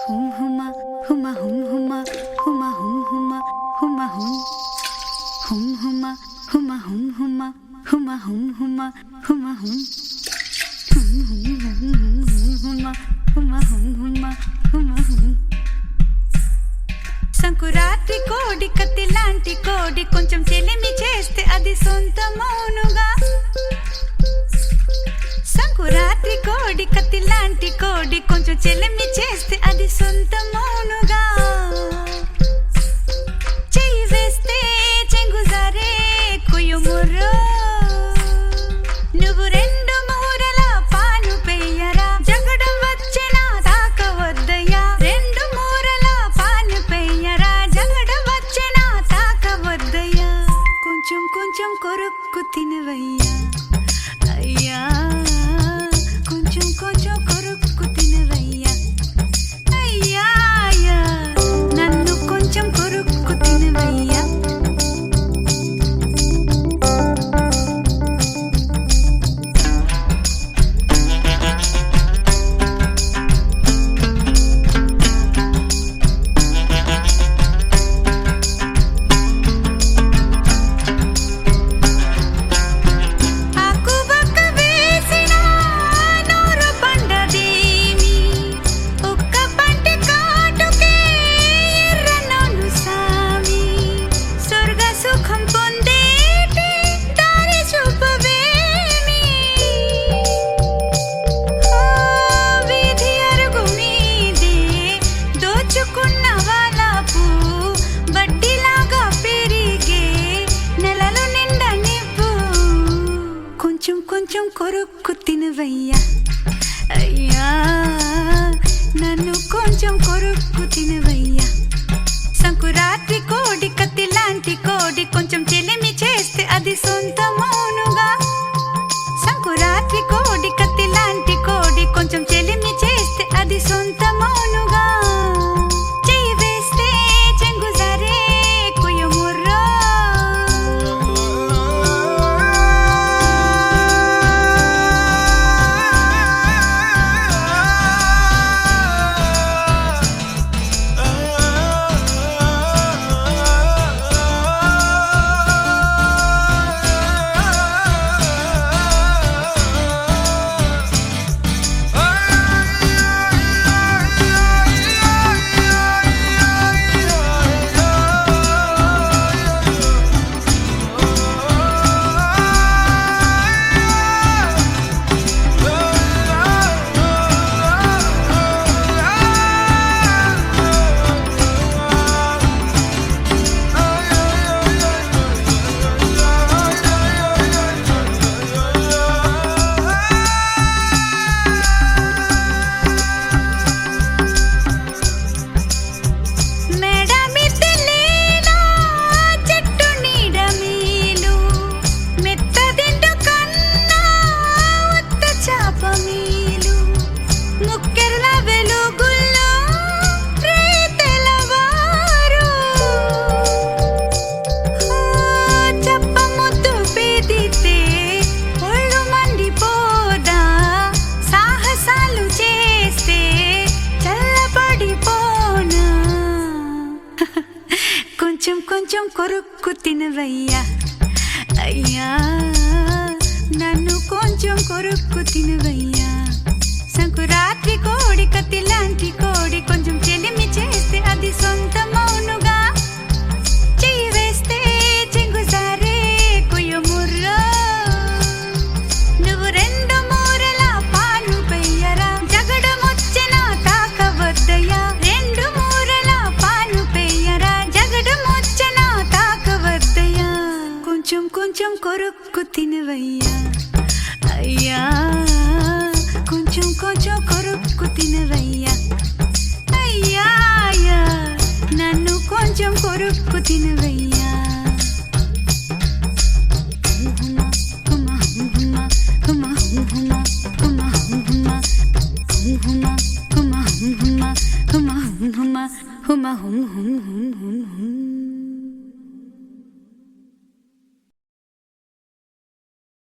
హుమ్ హుమా హుమా హుమ్ హుమా హుమా హుమ్ హుమా హుమా హుమ్ హుమ్ హుమా హుమా హుమ్ హుమా హుమా హుమ్ హుమా హుమా హుమ్ హుమ్ హుమ్ హుమ్ హుమ్ హుమా హుమా హుమ్ హుమా హుమా హుమ్ సంకురాత్రి కోడి కత్తి లాంటి కోడి కొంచెం చెలిమి చేస్తే అది సొంతమౌనుగా. సంకురాత్రి కోడి కత్తి లాంటి కోడి కొంచెం చెలిమి చేస్తే అది సొంతమౌనుగా. చెయ్యి వేస్తే చెంగుజారే కుయుముర్రో, నువ్వు రెండు మూరల పాను పెయ్యరా, జగడం వచ్చినా తాకవద్దయ్యా. రెండు మూరల పాను పెయ్యరా, జగడం వచ్చినా తాకవద్దయ్యా. కొంచెం కొంచెం కొరుక్కు తినవయ్యా అయ్యా, కొంచెం కొంచెం కొరుక్కు తినవయ్యా అయ్యా అయ్యా, నన్ను కొంచెం కొరుక్కు తినవయ్యా. కొంచెం కొరుక్కు తినవయ్యా అయ్యా, నన్ను కొంచెం కొరుక్కు తినవయ్యా. సంకురాత్రి కోడి కత్తి లాంటి కోడి కొంచెం చెలిమి చేస్తే అది సొంతమౌనుగా. సంకురాత్రి కోడి కత్తి లాంటి కోడి కొంచెం చెలిమి చేస్తే అది సొంతమౌనుగా. చెయ్యి వేస్తే చెంగుజారే కుయుముర్రో, కొంచెం కొంచెం కొరుక్కు తినవయ్యా అయ్యా, నన్ను కొంచెం కొరుక్కు తినవయ్యా.